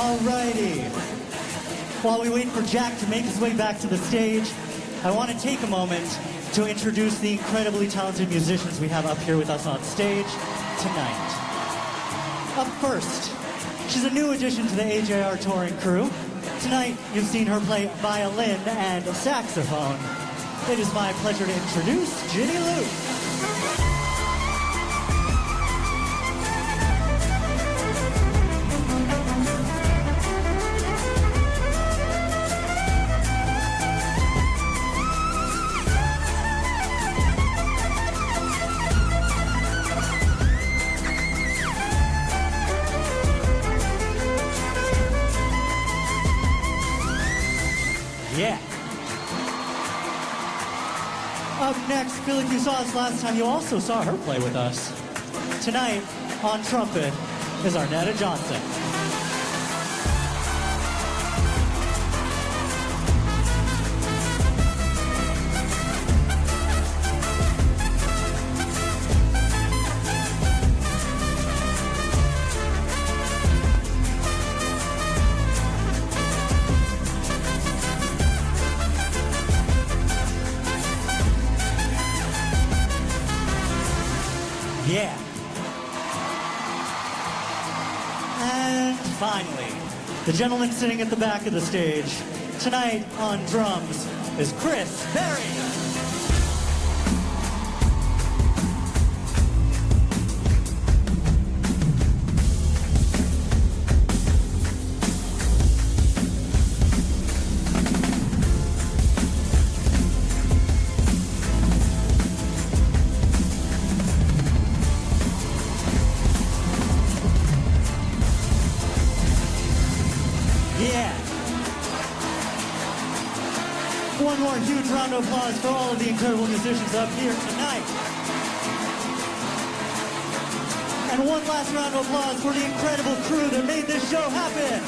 Alrighty. While we wait for Jack to make his way back to the stage, I want to take a moment to introduce the incredibly talented musicians we have up here with us on stage tonight. Up first, she's a new addition to the AJR touring crew. Tonight, you've seen her play violin and saxophone. It is my pleasure to introduce Ginny Lou. Yeah. Up next, feel like you saw us last time. You also saw her play with us. Tonight, on trumpet, is Arnetta Johnson. Yeah. And finally, the gentleman sitting at the back of the stage, tonight on drums, is Chris Berry. Yeah. One more huge round of applause for all of the incredible musicians up here tonight. And one last round of applause for the incredible crew that made this show happen.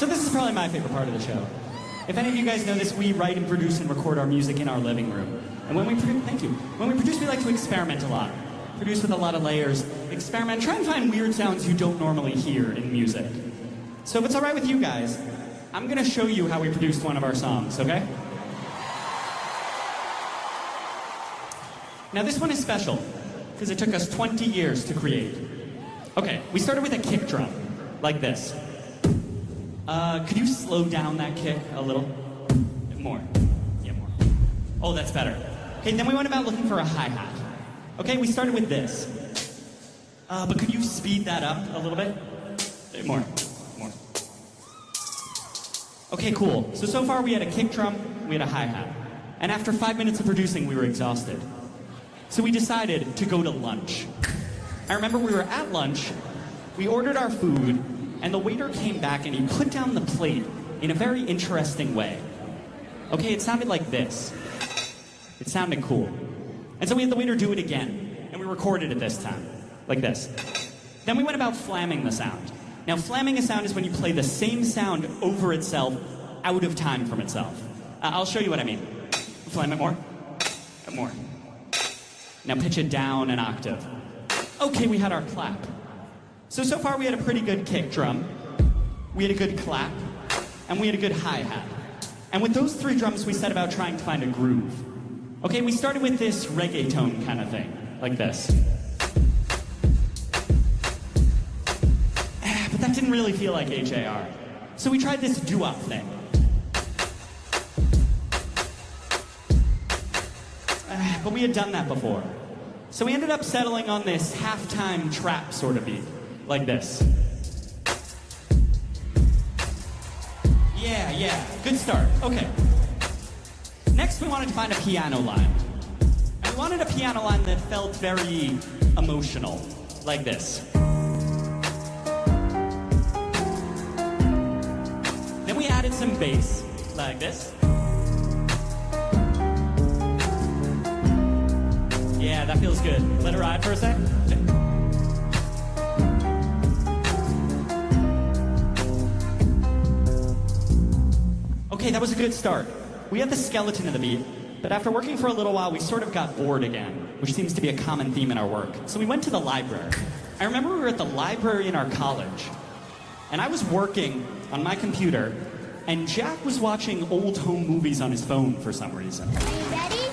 So this is probably my favorite part of the show. If any of you guys know this, we write and produce and record our music in our living room. And when we produce, thank you. When we produce, we like to experiment a lot. Produce with a lot of layers. Experiment, try and find weird sounds you don't normally hear in music. So if it's all right with you guys, I'm gonna show you how we produced one of our songs, okay? Now this one is special, because it took us 20 years to create. Okay, we started with a kick drum, like this. Could you slow down that kick a little? More. Yeah, more. Oh, that's better. Okay, then we went about looking for a hi-hat. Okay, we started with this. But could you speed that up a little bit? More. More. Okay, cool. So far we had a kick drum, we had a hi-hat. And after 5 minutes of producing, we were exhausted. So we decided to go to lunch. I remember we were at lunch, we ordered our food, and the waiter came back and he put down the plate in a very interesting way. Okay, it sounded like this. It sounded cool. And so we had the waiter do it again, and we recorded it this time, like this. Then we went about flamming the sound. Now, flamming a sound is when you play the same sound over itself, out of time from itself. I'll show you what I mean. Flam it more. More. Now pitch it down an octave. Okay, we had our clap. So far we had a pretty good kick drum, we had a good clap, and we had a good hi-hat. And with those three drums, we set about trying to find a groove. Okay, we started with this reggaeton kind of thing, like this. But that didn't really feel like H.A.R. So we tried this doo-wop thing. But we had done that before. So we ended up settling on this halftime trap sort of beat. Like this. Yeah, good start. Okay. Next, we wanted to find a piano line. And we wanted a piano line that felt very emotional, like this. Then we added some bass, like this. Yeah, that feels good. Let it ride for a sec. Okay. Okay, that was a good start. We had the skeleton of the beat, but after working for a little while, we sort of got bored again, which seems to be a common theme in our work. So we went to the library. I remember we were at the library in our college, and I was working on my computer, and Jack was watching old home movies on his phone for some reason. Are you ready?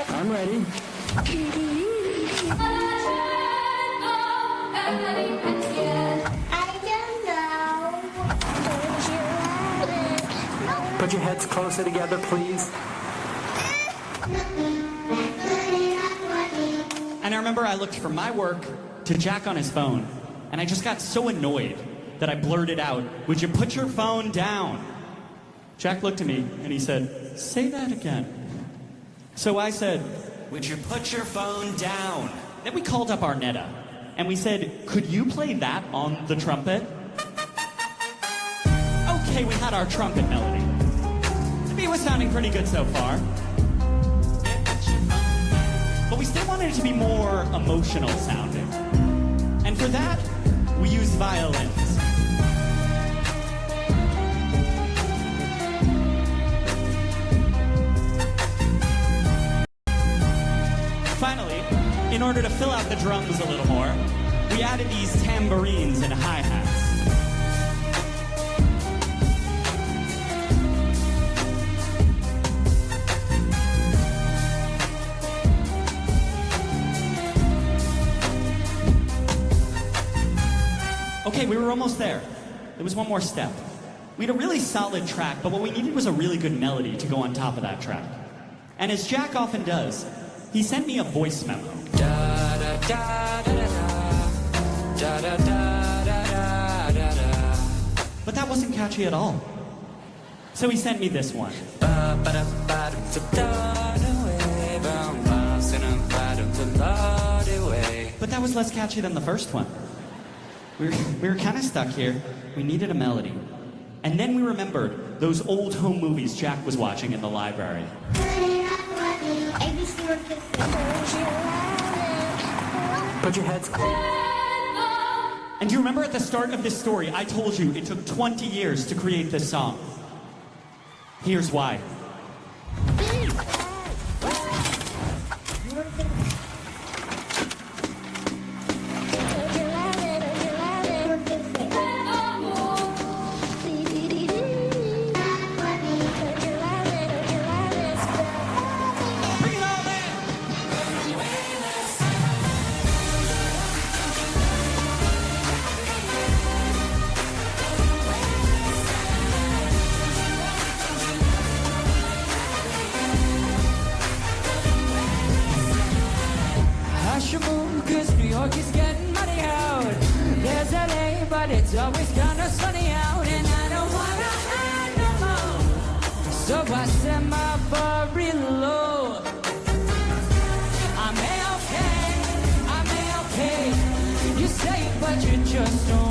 I'm ready. Put your heads closer together, please. And I remember I looked from my work to Jack on his phone, and I just got so annoyed that I blurted out, "Would you put your phone down?" Jack looked at me and he said, "Say that again." So I said, "Would you put your phone down?" Then we called up Arnetta, and we said, "Could you play that on the trumpet?" Okay, we had our trumpet melody. The beat was sounding pretty good so far. But we still wanted it to be more emotional sounding. And for that, we used violins. Finally, in order to fill out the drums a little more, we added these tambourines and hi-hats. Okay, we were almost there. There was one more step. We had a really solid track, but what we needed was a really good melody to go on top of that track. And as Jack often does, he sent me a voice memo. But that wasn't catchy at all. So he sent me this one. But that was less catchy than the first one. We were kind of stuck here. We needed a melody. And then we remembered those old home movies Jack was watching in the library. Put your heads. And do you remember at the start of this story, I told you it took 20 years to create this song? Here's why. Hush your move, cause New York is getting money out. There's LA, but it's always kinda sunny out. And I don't wanna hide no more, so I set my bar real low. I'm okay, you say, but you just don't